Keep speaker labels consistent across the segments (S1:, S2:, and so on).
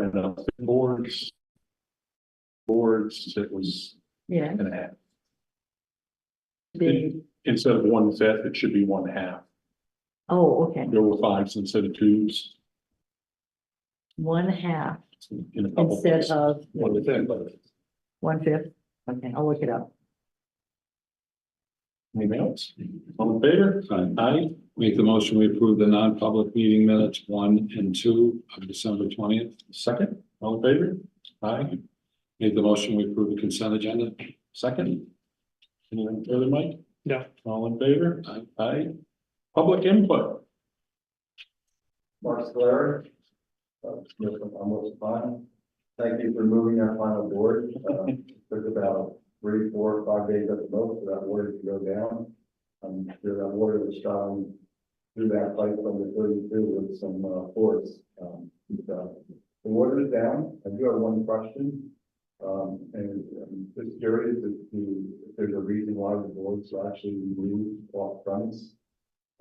S1: And boards, it was
S2: Yeah.
S1: an half.
S2: Big.
S1: Instead of 1/5, it should be 1/2.
S2: Oh, okay.
S1: There were 5s instead of 2s.
S2: 1/2
S1: In a couple
S2: instead
S1: places.
S2: of
S1: 1/5.
S2: 1/5. Okay, I'll look it up.
S1: Anything else? All in favor? Aye.
S3: Make the motion, we approve the non-public meeting minutes 1 and 2 of December 20th.
S1: Second, all in favor? Aye.
S3: Make the motion, we approve the consent agenda.
S1: Second. Anything further, Mike?
S4: No.
S1: All in favor?
S3: Aye.
S1: Aye. Public input.
S5: Mark Scler, almost fine. Thank you for moving our final board. Took about 3, 4, 5 days at the most for that water to go down. I'm sure that water was traveling through that pipe from the 32 with some force. The water is down. I do have one question. And I'm just curious if there's a reason why the boards actually removed off fronts.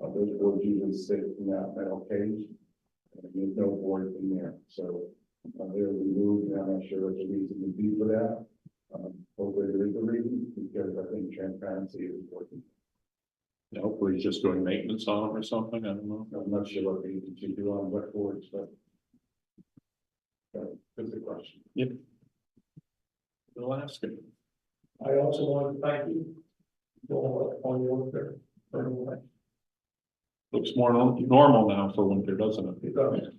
S5: Those boards usually sit in that metal cage. And there's no boards in there, so they're removed, and I'm not sure what the reason would be for that. Hopefully there is a reason, because I think transparency is important.
S1: Hopefully he's just doing maintenance on them or something. I don't know.
S5: I'm not sure what reason you do on wet boards, but that's the question.
S1: Yep. We'll ask him.
S4: I also want to thank you for all your work there.
S1: Looks more normal now for winter, doesn't it?
S4: It does.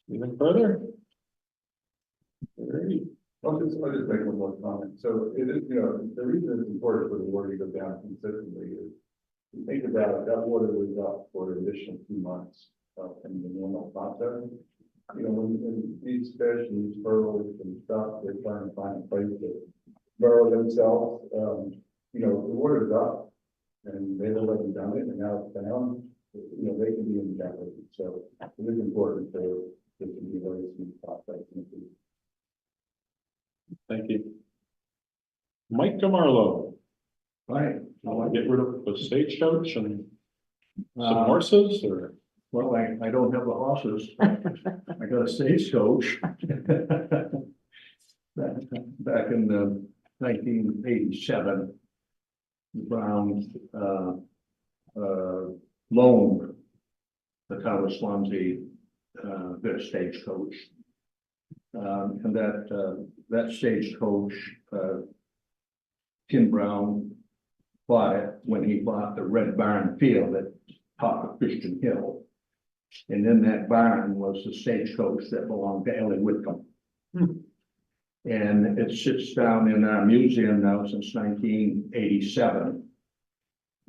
S1: Anything further? Alrighty.
S5: I'll just make one more comment. So it is, the reason it's important for the water to go down consistently is, you think about it, that water was up for an additional 2 months in the normal process. When these fish and these pearls and stuff, they're trying to find a place to burrow themselves. The water's up and they've already done it, and now it's down. They can be in jeopardy. So it is important for this to be a very smooth process.
S1: Thank you. Mike DeMarlo,
S6: Right.
S1: I want to get rid of the stagecoach and some
S6: Uh,
S1: horses, or
S6: Well, I don't have the horses. I got a stagecoach. Back in 1987, the Browns loaned the town of Swanzey their stagecoach. And that stagecoach, Tim Brown bought it when he bought the Red Barn Field at top of Christian Hill. And in that barn was the stagecoach that belonged to Ellie Whitcomb. And it sits down in our museum now since 1987.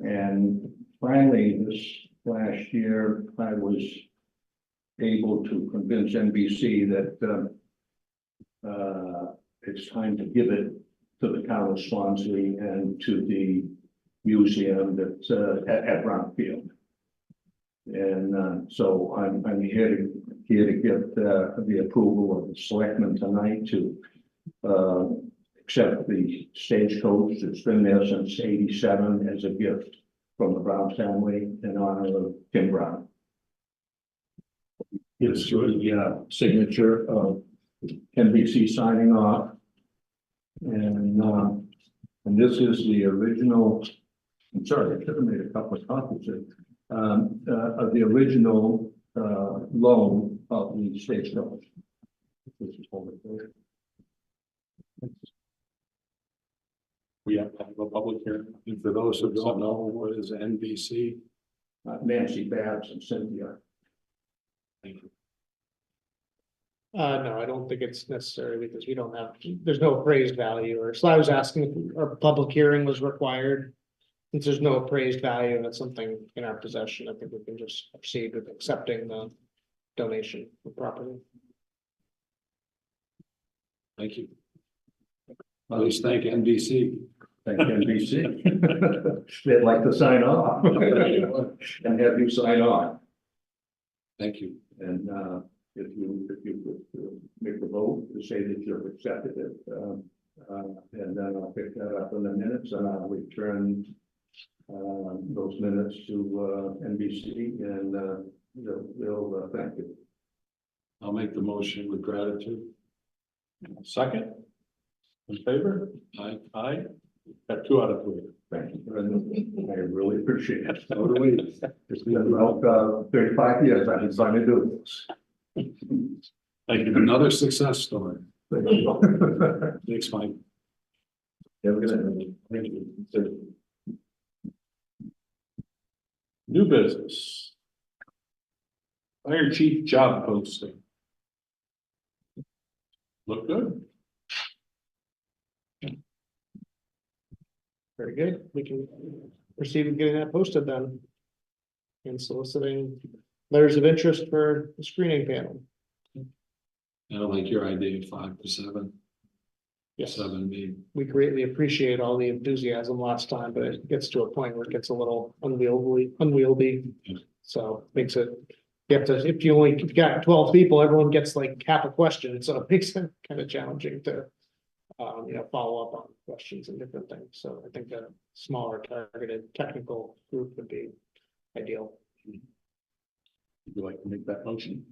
S6: And finally, this last year, I was able to convince NBC that it's time to give it to the town of Swansea and to the museum that's at Brown Field. And so I'm here to get the approval of the selectmen tonight to accept the stagecoach that's been there since '87 as a gift from the Brown family in honor of Tim Brown. It's the signature of NBC signing off. And this is the original, I'm sorry, I should have made a couple of copies of the original loan of the stagecoach. This is over there.
S1: we have to have a public hearing.
S3: And for those who don't know, what is NBC?
S6: Nancy Babs and Cynthia.
S4: No, I don't think it's necessary because we don't have, there's no appraised value, or so I was asking if a public hearing was required. Since there's no appraised value and it's something in our possession, I think we can just proceed with accepting the donation of property.
S3: Thank you. Please thank NBC.
S6: Thank NBC. They'd like to sign off and have you sign on.
S3: Thank you.
S6: And if you could make the vote to say that you've accepted it, and then I'll pick that up in the minutes and I'll return those minutes to NBC, and they'll thank you.
S3: I'll make the motion with gratitude.
S1: Second? In favor?
S3: Aye.
S1: Aye. Got 2 out of 3.
S6: Thank you. I really appreciate it.
S3: So do we.
S6: It's been about 35 years I've been trying to do this.
S1: Thank you.
S3: Another success story.
S6: Thank you.
S3: Thanks, Mike.
S6: Have a good night.
S1: Thank you. New business. Fire chief job posting. Look good.
S4: Very good. We can proceed with getting that posted then. And soliciting letters of interest for the screening panel.
S3: I like your idea of 5 to 7.
S4: Yes.
S3: 7 maybe.
S4: We greatly appreciate all the enthusiasm last time, but it gets to a point where it gets a little unwieldy.
S3: Yeah.
S4: So makes it, you have to, if you got 12 people, everyone gets like half a question, so it makes it kind of challenging to. Follow up on questions and different things, so I think a smaller targeted technical group would be ideal.
S1: Would you like to make that motion?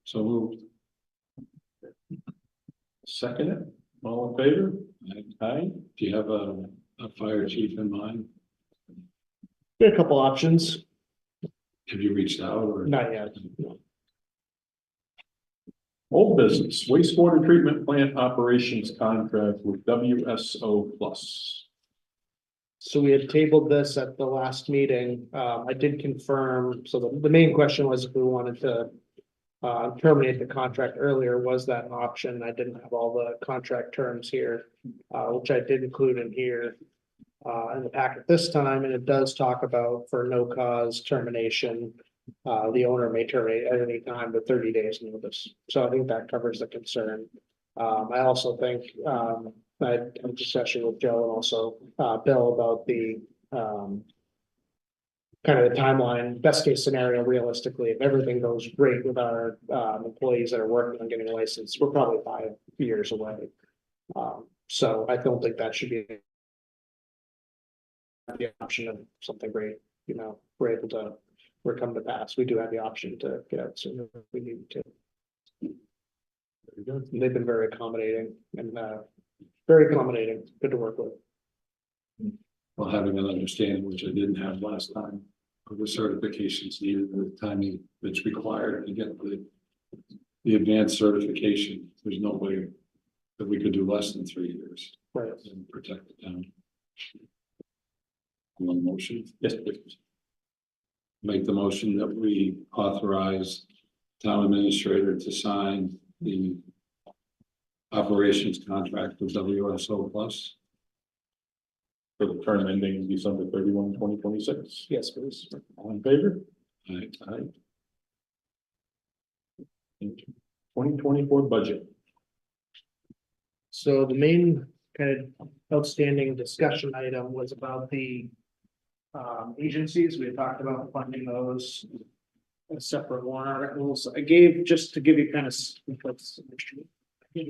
S3: So moved.
S1: Second it? All in favor? Aye.
S3: Do you have a fire chief in mind?
S4: Got a couple options,
S3: Have you reached out or?
S4: not yet. No.
S1: Old business, wastewater treatment plant operations contract with WSO Plus.
S4: So we had tabled this at the last meeting. I did confirm, so the main question was if we wanted to terminate the contract earlier, was that an option? I didn't have all the contract terms here, which I did include in here in the packet this time, and it does talk about for no cause termination. The owner may terminate at any time with 30 days notice. So I think that covers the concern. I also think I had a discussion with Joe and also Bill about the kind of the timeline, best case scenario, realistically, if everything goes great with our employees that are working on getting a license, we're probably 5 years away. So I don't think that should be the option of something great, we're able to, we're come to pass. We do have the option to get out sooner if we need to.
S1: Very good.
S4: And they've been very accommodating and good to work with.
S3: Well, having an understanding, which I didn't have last time, of the certifications needed, the timing that's required to get the advanced certification. There's no way that we could do less than 3 years
S4: Right.
S3: and protect the town. One motion.
S1: Yes, please.
S3: Make the motion that we authorize town administrator to sign the operations contract with WSO Plus.
S1: For the term ending December 31, 2026.
S4: Yes, please.
S1: All in favor?
S3: Aye.
S1: Aye. Thank you. 2024 budget.
S4: So the main kind of outstanding discussion item was about the agencies. We had talked about funding those as separate warrant articles. I gave, just to give you kind of give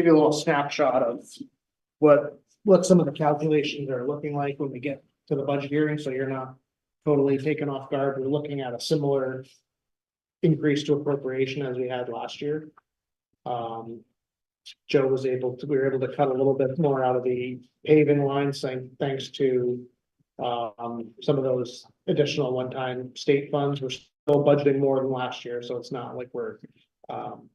S4: you a little snapshot of what some of the calculations are looking like when we get to the budget hearing, so you're not totally taken off guard. We're looking at a similar increase to appropriation as we had last year. Joe was we were able to cut a little bit more out of the paving line, thanks to some of those additional one-time state funds. We're still budgeting more than last year, so it's not like we're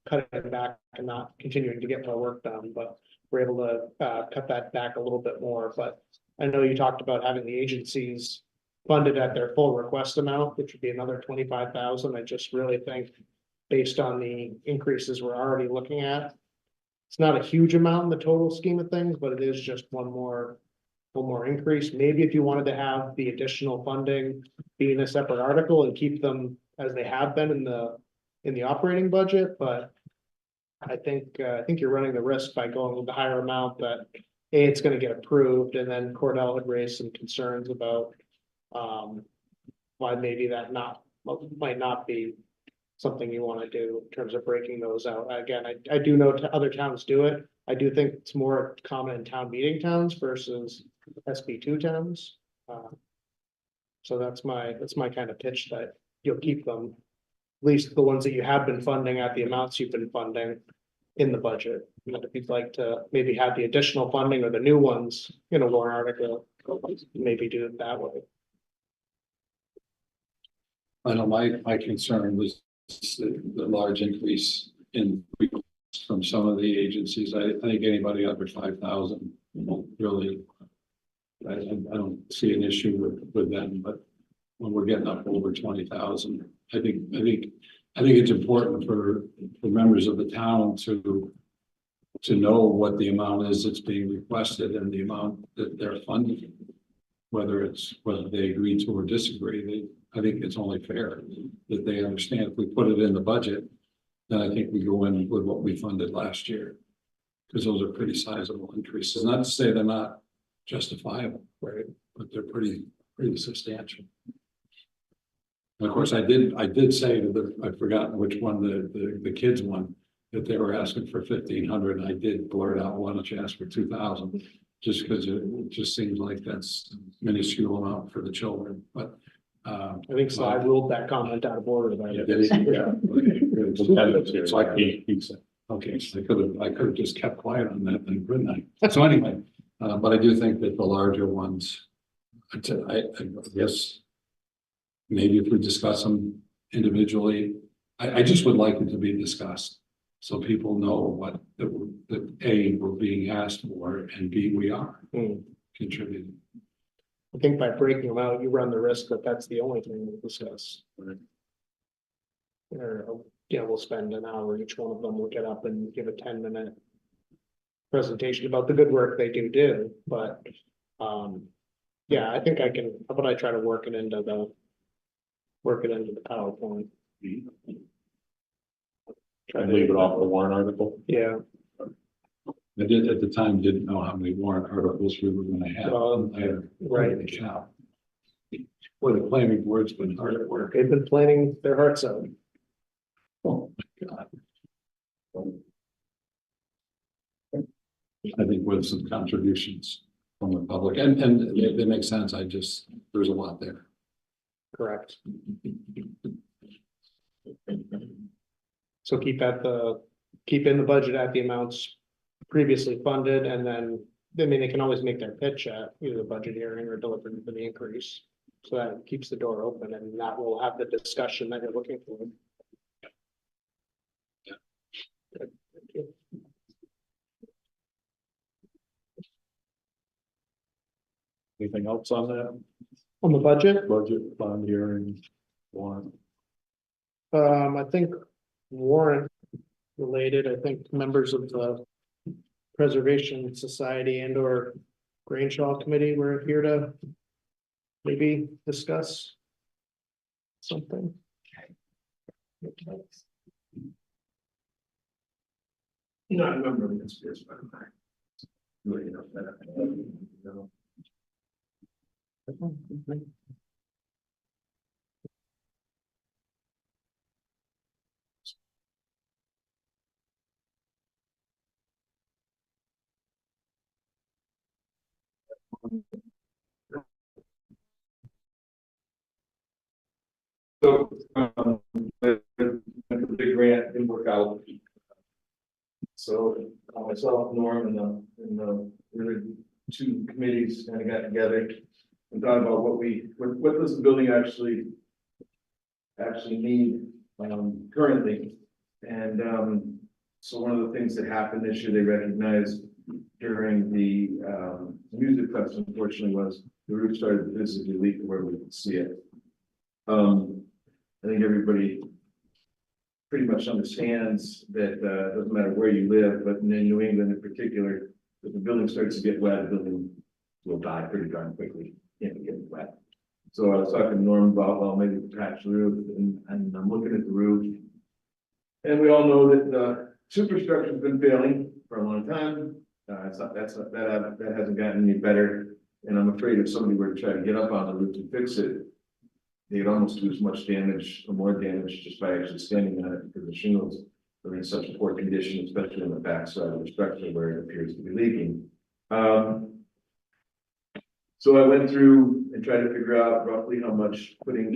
S4: cutting back and not continuing to get more work done, but we're able to cut that back a little bit more. But I know you talked about having the agencies funded at their full request amount, which would be another 25,000. I just really think, based on the increases we're already looking at, it's not a huge amount in the total scheme of things, but it is just one more increase. Maybe if you wanted to have the additional funding be in a separate article and keep them as they have been in the operating budget, but I think you're running the risk by going with the higher amount that it's going to get approved, and then Cordell had raised some concerns about why maybe that might not be something you want to do in terms of breaking those out. Again, I do know other towns do it. I do think it's more common in town meeting towns versus SB2 towns. So that's my kind of pitch, that you'll keep them. At least the ones that you have been funding at the amounts you've been funding in the budget. And if you'd like to maybe have the additional funding or the new ones in a warrant article, maybe do it that way.
S3: I know my concern was the large increase in requests from some of the agencies. I think anybody under 5,000 really, I don't see an issue with them, but when we're getting up over 20,000, I think it's important for members of the town to know what the amount is that's being requested and the amount that they're funding. Whether they agree to or disagree, I think it's only fair that they understand if we put it in the budget, then I think we go in with what we funded last year. Because those are pretty sizable increases, not to say they're not justifiable, right? But they're pretty substantial. And of course, I did say to I've forgotten which one, the kids one, that they were asking for 1,500. I did blurt out, why don't you ask for 2,000? Just because it just seems like that's minuscule amount for the children, but.
S4: I think Sly ruled that comment out of order.
S3: Yeah, okay. So he said, okay, so I could have just kept quiet on that then, couldn't I? So anyway, but I do think that the larger ones, I guess, maybe if we discuss them individually, I just would like it to be discussed. So people know what that A, we're being asked for, and B, we are contributing.
S4: I think by breaking them out, you run the risk that that's the only thing we'll discuss.
S3: Right.
S4: Or, we'll spend an hour, each one of them will get up and give a 10-minute presentation about the good work they do, but, yeah, I think I can, how about I try to work it into the PowerPoint.
S1: Try to leave it off the warrant article.
S4: Yeah,
S3: I did at the time didn't know how many warrant articles we were going to have.
S4: right.
S3: Well, the planning board's been hard at work.
S4: They've been planning their hearts out.
S3: Oh my God. I think with some contributions from the public and they make sense. There's a lot there.
S4: Correct. So keep in the budget at the amounts previously funded, and then, they can always make their pitch at either the budget hearing or delivering for the increase. So that keeps the door open, and that will have the discussion that you're looking for.
S3: Yeah.
S4: Good. Thank you.
S1: Anything else on that?
S4: On the budget,
S1: Budget, bond hearing, warrant?
S4: I think warrant related, I think members of the Preservation Society and or Grange Committee were here to maybe discuss something.
S6: Not a member of this, but
S5: So, the big grant didn't work out. So myself, Norm, and the really two committees kind of got together and thought about what does the building actually need currently. And so one of the things that happened this year, they recognized during the music fest, unfortunately, was the roof started to visibly leak where we could see it. I think everybody pretty much understands that it doesn't matter where you live, but in New England in particular, if the building starts to get wet, the building will die pretty darn quickly. Can't get wet. So I was talking to Norm about, well, maybe patch the roof, and I'm looking at the roof. And we all know that the superstructure has been failing for a long time. That hasn't gotten any better. And I'm afraid if somebody were to try to get up on the roof and fix it, they'd almost do as much damage or more damage just by actually standing on it, because the shingles are in such a poor condition, especially on the back side of the structure where it appears to be leaking. So I went through and tried to figure out roughly how much putting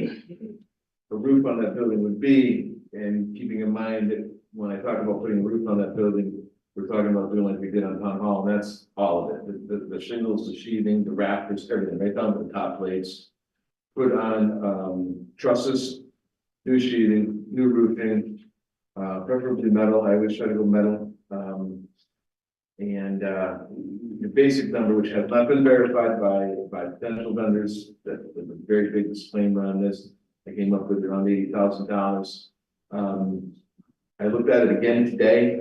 S5: the
S7: roof on that building would be, and keeping in mind that when I talk about putting a roof on that building, we're talking about doing like we did on Town Hall, and that's all of it, the shingles, the sheathing, the rafters, everything, right down to the top plates. Put on, trusses, new sheathing, new roofing, preferably metal, I always try to go metal. And the basic number, which has not been verified by potential vendors, that the very big disclaimer on this, I came up with around $80,000. I looked at it again today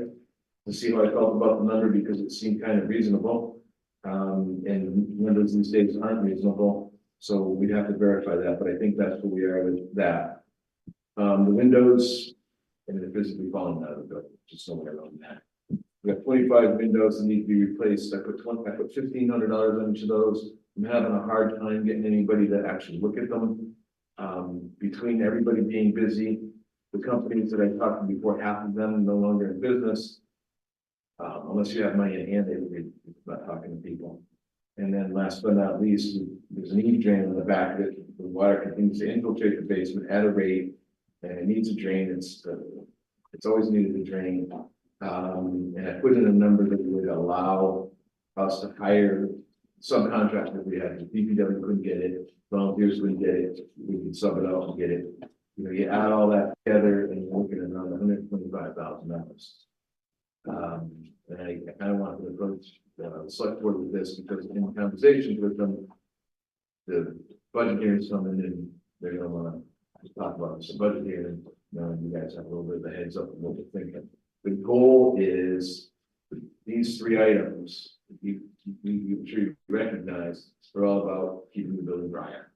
S7: to see how I felt about the number because it seemed kind of reasonable. And windows these days aren't reasonable, so we'd have to verify that, but I think that's where we are with that. The windows, and they're physically falling out of the building, just somewhere around that. We got 25 windows that need to be replaced. I put $1,500 on each of those. I'm having a hard time getting anybody to actually look at them. Between everybody being busy, the companies that I talked to before, half of them no longer in business. Unless you have money in hand, they would be not talking to people. And then last but not least, there's an eave drain on the back of it. The water continues to infiltrate the basement at a rate, and it needs a drain. It's always needed a drain. And I put in a number that would allow us to hire subcontractors. We had, DPW couldn't get it, volunteers couldn't get it, we could sub it out and get it. You know, you add all that together and you're looking at around $125,000. And I kind of wanted to approach the select board with this because in conversations with them, the budget hearings coming in, they're gonna want to talk about this budget hearing. You guys have a little bit of a heads up of what we're thinking. The goal is these three items, you sure you recognize, they're all about keeping the building drier,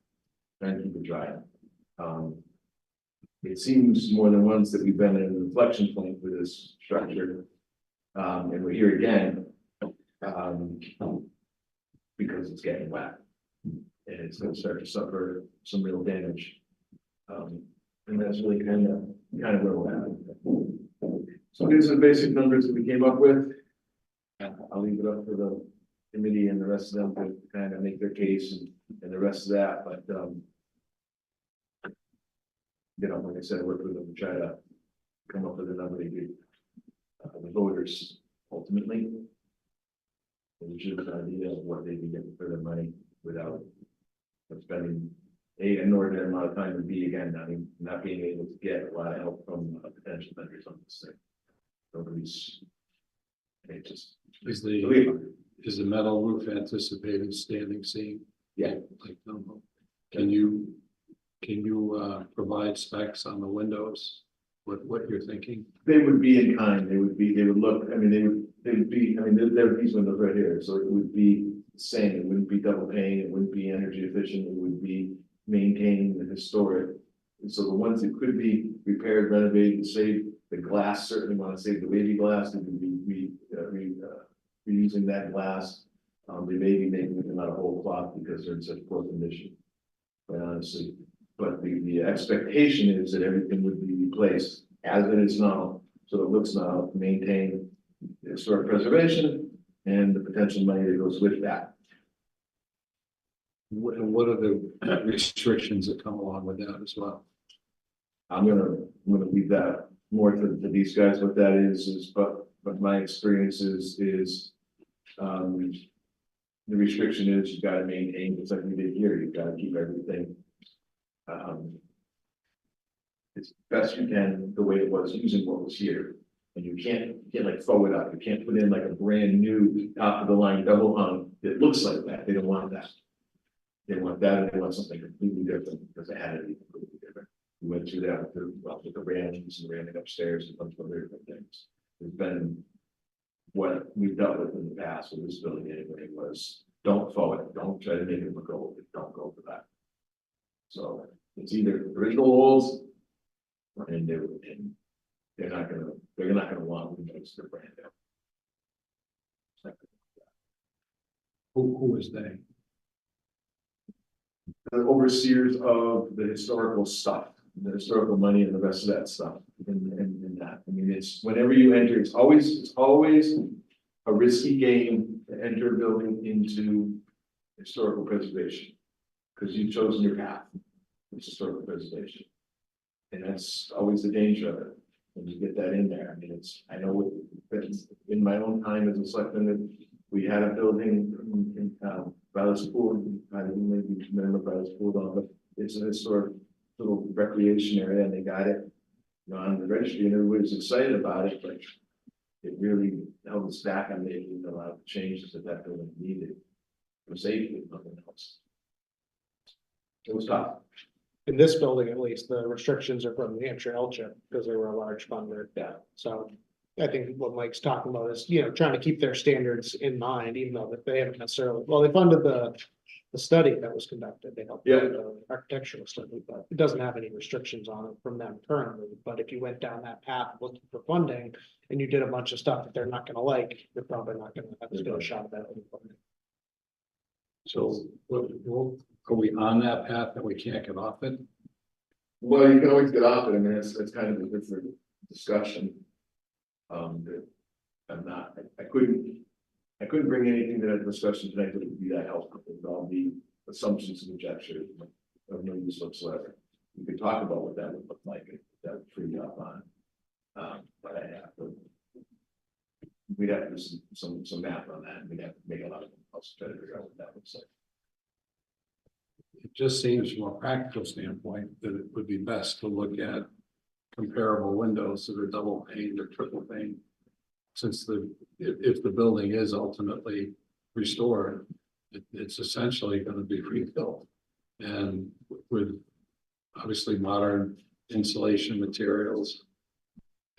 S7: trying to keep it dry. It seems more than once that we've been in an inflection point with this structure. And we're here again, because it's getting wet. And it's going to start to suffer some real damage. And that's really kind of where we're at. So these are the basic numbers that we came up with. I'll leave it up for the committee and the rest of them to kind of make their case and the rest of that, but you know, like I said, work with them to try to come up with a number to give the voters ultimately. Which is an idea of what they can get for their money without spending an inordinate amount of time, and B, again, not being able to get a lot of help from potential vendors on this thing. Nobody's, it just
S3: Is the metal roof anticipated standing seam?
S7: Yeah.
S3: Like, no. Can you provide specs on the windows? What you're thinking?
S7: They would be in kind, they would look, I mean, they would be, I mean, there are these windows right here, so it would be the same, it wouldn't be double pane, it wouldn't be energy efficient, it would be maintaining the historic. And so the ones that could be repaired, renovated, save the glass, certainly want to save the wavy glass, and reusing that glass. They may be making them out of whole cloth because they're in such poor condition, quite honestly. But the expectation is that everything would be replaced as it is now, so it looks now, maintain the historic preservation and the potential money that goes with that.
S3: What are the restrictions that come along with that as well?
S7: I'm gonna leave that more to these guys. What that is, but my experience is the restriction is you gotta maintain, just like we did here, you gotta keep everything as best you can the way it was using what was here. And you can't like throw it up. You can't put in like a brand new top of the line double hung that looks like that. They don't want that. They want that, and they want something completely different because they had it completely different. We went through that with the rams and ramming upstairs and a bunch of other different things. It's been what we've dealt with in the past with this building anyway was don't forward it, don't try to make it look old, don't go for that. So it's either original walls and they're not gonna want windows, they're brand new.
S3: Who is they?
S7: The overseers of the historical stuff, the historical money and the rest of that stuff in that. I mean, it's whenever you enter, it's always a risky game to enter a building into historical preservation. Because you've chosen your path, it's historical preservation. And that's always the danger of it, when you get that in there. I mean, I know in my own time as a selectman, that we had a building in by the school, I don't maybe remember by the school, but it's a historic little recreation area, and they got it, on the registry, and everybody's excited about it, but it really held us back on making a lot of changes that building needed for safety, if nothing else. It was tough.
S4: In this building, at least, the restrictions are from New Hampshire LCHIP because they were a large funder.
S7: Yeah.
S4: So I think what Mike's talking about is, trying to keep their standards in mind, even though that they haven't necessarily, well, they funded the study that was conducted. They helped
S7: Yeah.
S4: with the architectural study, but it doesn't have any restrictions on it from them currently. But if you went down that path looking for funding and you did a bunch of stuff that they're not gonna like, you're probably not gonna have as good a shot at it.
S3: So, are we on that path that we can't get off it?
S7: Well, you can always get off it, I mean, it's kind of a different discussion. That I couldn't bring anything to that discussion tonight that would be that helpful, with all the assumptions and conjecture of no use whatsoever. We could talk about what that would look like, if that would free you up on. But we'd have to do some math on that, and we'd have to make a lot of calls to try to figure out what that looks like.
S3: It just seems from a practical standpoint that it would be best to look at comparable windows that are double pane or triple pane. Since if the building is ultimately restored, it's essentially going to be rebuilt. And with obviously modern insulation materials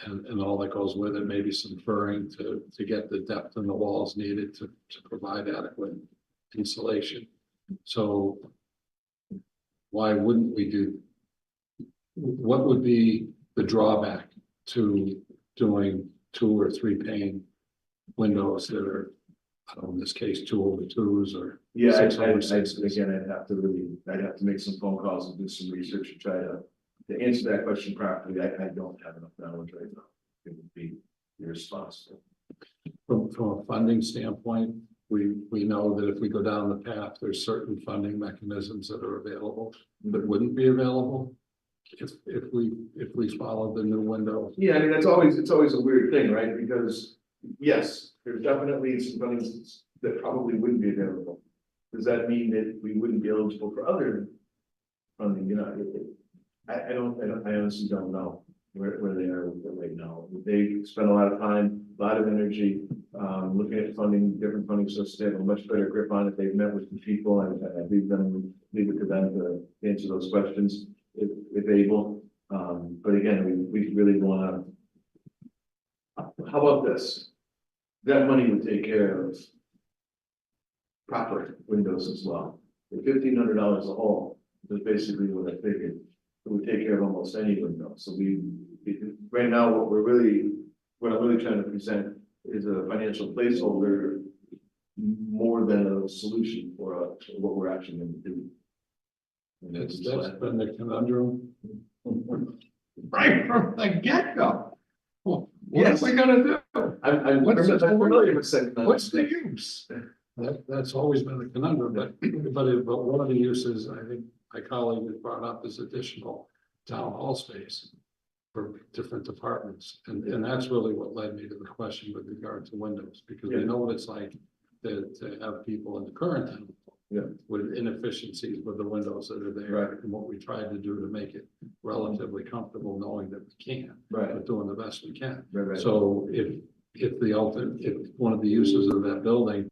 S3: and all that goes with it, maybe some furring to get the depth in the walls needed to provide adequate insulation. So why wouldn't we do? What would be the drawback to doing 2 or 3 pane windows that are, I don't know, in this case, 2/2s or
S7: Yeah,
S3: 6/6s?
S7: again, I'd have to make some phone calls and do some research and try to answer that question properly. I don't have enough knowledge right now. It would be irresponsible.
S3: From a funding standpoint, we know that if we go down the path, there's certain funding mechanisms that are available that wouldn't be available if we follow the new window.
S7: Yeah, I mean, it's always a weird thing, right? Because yes, there's definitely some funding that probably wouldn't be available. Does that mean that we wouldn't be eligible for other funding? I honestly don't know where they are right now. They spend a lot of time, a lot of energy, looking at funding, different funding sources. They have a much better grip on it. They've met with the people, and I leave it to them to answer those questions if able. But again, we really want to. How about this? That money would take care of proper windows as well. The $1,500 a hole is basically what I figured. It would take care of almost any window. So right now, what I'm really trying to present is a financial placeholder more than a solution for what we're actually going to do. And
S3: That's been the conundrum right from the get-go. What
S7: Yes.
S3: are we gonna do?
S7: I'm
S3: What's the-
S7: familiar with saying that.
S3: What's the use? That's always been the conundrum, but one of the uses, I think my colleague has brought up is additional town hall space for different departments. And that's really what led me to the question with regard to windows, because we know what it's like to have people in the current town
S7: Yeah.
S3: with inefficiencies with the windows that are there,
S7: Right.
S3: and what we tried to do to make it relatively comfortable, knowing that we can't,
S7: Right,
S3: but doing the best we can.
S7: right.
S3: So if one of the uses of that building